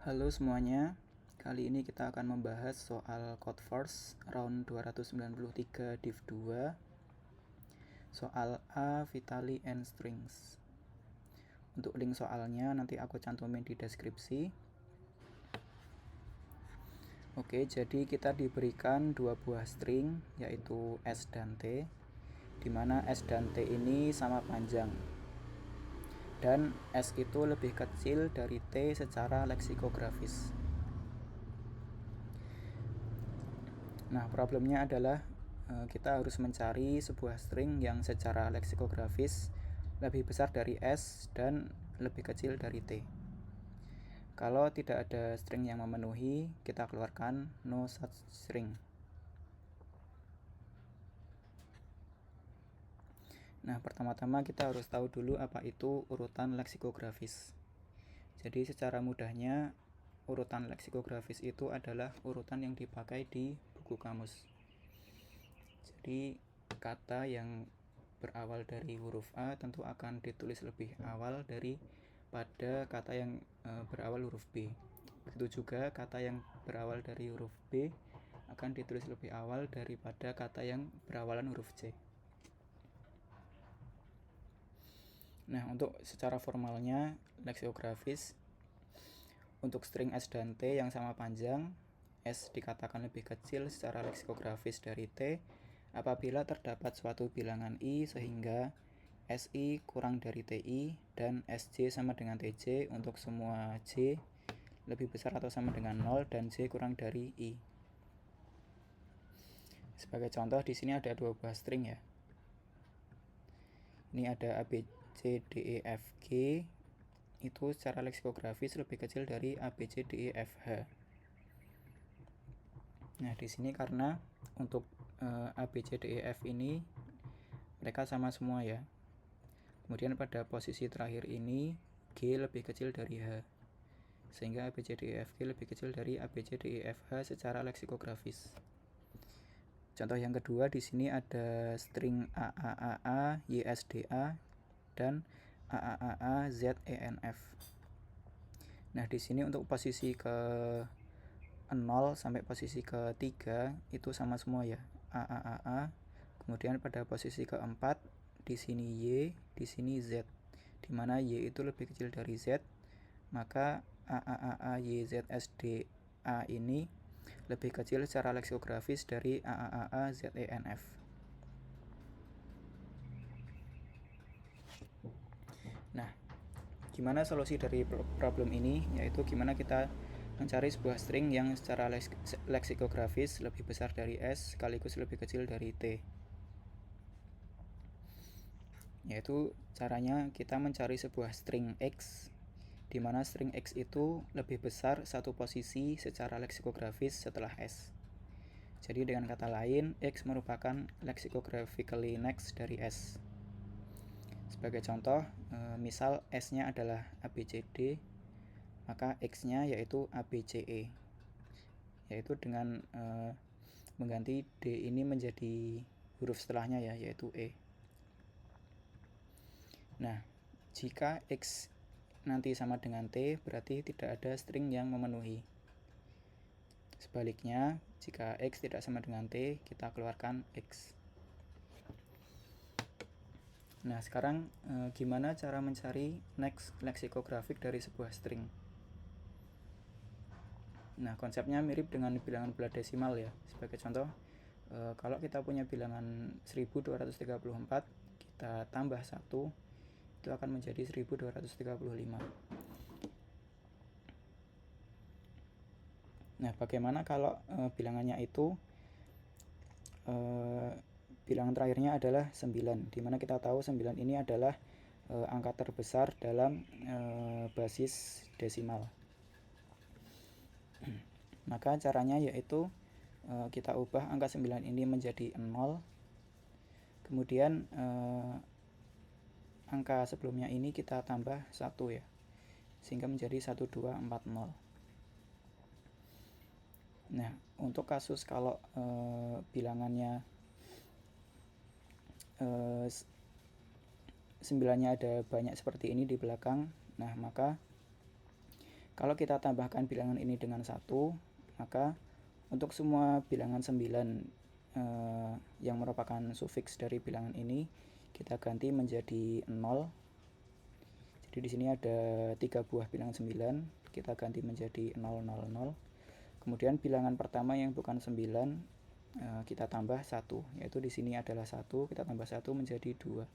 Halo semuanya, kali ini kita akan membahas soal Codeforce round 293 div 2 soal A, Vitali, and Strings. Untuk link soalnya nanti aku cantumin di deskripsi. Oke, jadi kita diberikan dua buah string yaitu S dan T, dimana S dan T ini sama panjang dan S itu lebih kecil dari T secara leksikografis. Nah, problemnya adalah kita harus mencari sebuah string yang secara leksikografis lebih besar dari S dan lebih kecil dari T. Kalau tidak ada string yang memenuhi, kita keluarkan no such string. Nah, pertama-tama kita harus tahu dulu apa itu urutan leksikografis. Jadi secara mudahnya, urutan leksikografis itu adalah urutan yang dipakai di buku kamus. Jadi kata yang berawal dari huruf A tentu akan ditulis lebih awal daripada kata yang berawal huruf B. Begitu juga kata yang berawal dari huruf B akan ditulis lebih awal daripada kata yang berawalan huruf C. Nah, untuk secara formalnya leksikografis untuk string S dan T yang sama panjang, S dikatakan lebih kecil secara leksikografis dari T apabila terdapat suatu bilangan I sehingga SI kurang dari TI dan SJ sama dengan TJ untuk semua J lebih besar atau sama dengan 0 dan J kurang dari I. Sebagai contoh di sini ada dua buah string ya. Ini ada A, B, C, D, E, F, G. Itu secara leksikografis lebih kecil dari A, B, C, D, E, F, H. Nah, di sini karena untuk A, B, C, D, E, F ini mereka sama semua ya. Kemudian pada posisi terakhir ini G lebih kecil dari H. Sehingga A, B, C, D, E, F, G lebih kecil dari A, B, C, D, E, F, H secara leksikografis. Contoh yang kedua di sini ada string AAAA, YSDA dan AAAA, ZENF. Nah, di sini untuk posisi ke 0 sampai posisi ke-3 itu sama semua ya, AAAA. Kemudian pada posisi ke-4 di sini Y, di sini Z. Di mana Y itu lebih kecil dari Z, maka AAAA YZSDA ini lebih kecil secara leksikografis dari AAAA ZENF. Nah, gimana solusi dari problem ini? Yaitu gimana kita mencari sebuah string yang secara leksikografis lebih besar dari S sekaligus lebih kecil dari T. Yaitu caranya kita mencari sebuah string X, di mana string X itu lebih besar satu posisi secara leksikografis setelah S. Jadi dengan kata lain, X merupakan lexicographically next dari S. Sebagai contoh, misal S-nya adalah ABCD, maka X-nya yaitu ABCE, yaitu dengan mengganti D ini menjadi huruf setelahnya ya, yaitu E. Nah, jika X nanti sama dengan T, berarti tidak ada string yang memenuhi. Sebaliknya, jika X tidak sama dengan T, kita keluarkan X. Nah, sekarang gimana cara mencari next leksikografik dari sebuah string? Nah, konsepnya mirip dengan bilangan bulat desimal ya. Sebagai contoh, kalau kita punya bilangan 1234, kita tambah 1, itu akan menjadi 1235. Nah, bagaimana kalau bilangannya itu bilangan terakhirnya adalah 9, dimana kita tahu 9 ini adalah angka terbesar dalam basis desimal. Maka caranya yaitu kita ubah angka 9 ini menjadi 0. Kemudian angka sebelumnya ini kita tambah 1 ya, sehingga menjadi 1240. Nah, untuk kasus kalau bilangannya 9-nya ada banyak seperti ini di belakang, nah maka Kalau kita tambahkan bilangan ini dengan 1, maka untuk semua bilangan 9 yang merupakan sufiks dari bilangan ini kita ganti menjadi 0. Jadi di sini ada 3 buah bilangan 9, kita ganti menjadi 0, 0, 0. Kemudian bilangan pertama yang bukan 9 kita tambah 1, yaitu di sini adalah 1, kita tambah 1 menjadi 2.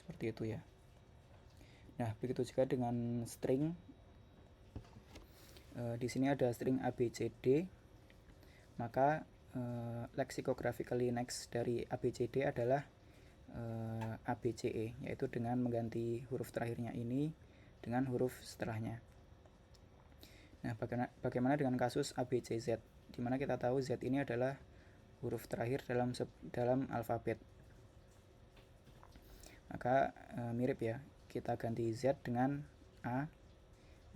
Seperti itu ya. Nah, begitu juga dengan string. Di sini ada string ABCD, maka lexicographically next dari ABCD adalah ABCE, yaitu dengan mengganti huruf terakhirnya ini dengan huruf setelahnya. Nah, bagaimana dengan kasus ABCZ, di mana kita tahu Z ini adalah huruf terakhir dalam alfabet. Maka mirip ya, kita ganti Z dengan A,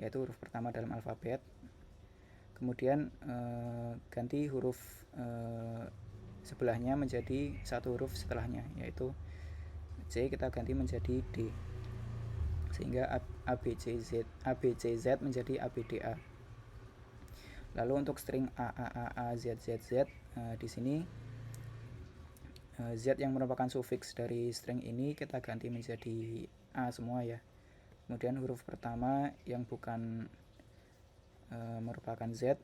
yaitu huruf pertama dalam alfabet. Kemudian ganti huruf sebelahnya menjadi satu huruf setelahnya, yaitu C kita ganti menjadi D, sehingga ABCZ menjadi ABDA. Lalu untuk string AAAAZZZ, di sini Z yang merupakan sufiks dari string ini kita ganti menjadi A semua ya. Kemudian huruf pertama yang bukan merupakan Z,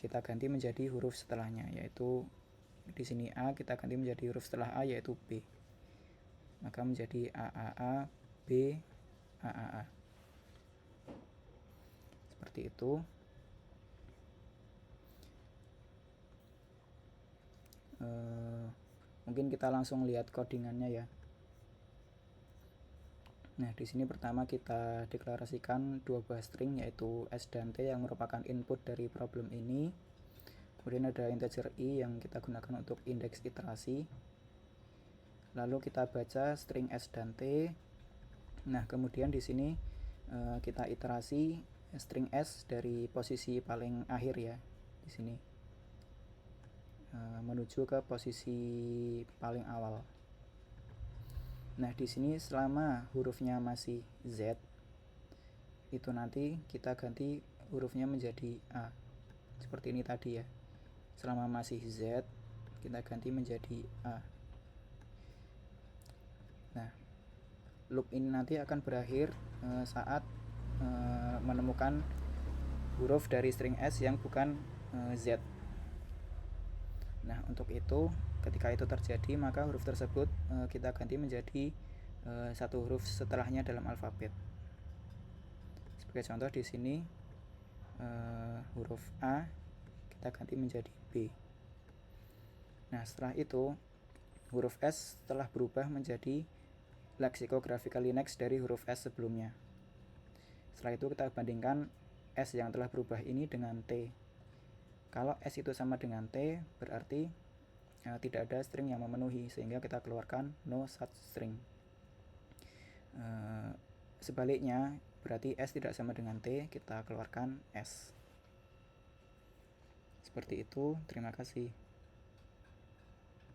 kita ganti menjadi huruf setelahnya, yaitu di sini A kita ganti menjadi huruf setelah A, yaitu B. Maka menjadi AAA B AAA. Seperti itu. Mungkin kita langsung lihat codingannya ya. Nah, di sini pertama kita deklarasikan 2 buah string, yaitu S dan T yang merupakan input dari problem ini. Kemudian ada integer I yang kita gunakan untuk indeks iterasi. Lalu kita baca string S dan T. Nah, kemudian di sini kita iterasi string S dari posisi paling akhir ya, di sini menuju ke posisi paling awal. Nah, di sini selama hurufnya masih Z, itu nanti kita ganti hurufnya menjadi A. Seperti ini tadi ya. Selama masih Z, kita ganti menjadi A. Nah, loop ini nanti akan berakhir saat menemukan huruf dari string S yang bukan Z. Nah, untuk itu ketika itu terjadi, maka huruf tersebut kita ganti menjadi satu huruf setelahnya dalam alfabet. Sebagai contoh di sini huruf A kita ganti menjadi B. Nah, setelah itu huruf S telah berubah menjadi lexicographically next dari huruf S sebelumnya. Setelah itu kita bandingkan S yang telah berubah ini dengan T. Kalau S itu sama dengan T, berarti tidak ada string yang memenuhi, sehingga kita keluarkan no such string. Sebaliknya, berarti S tidak sama dengan T, kita keluarkan S. Seperti itu, terima kasih.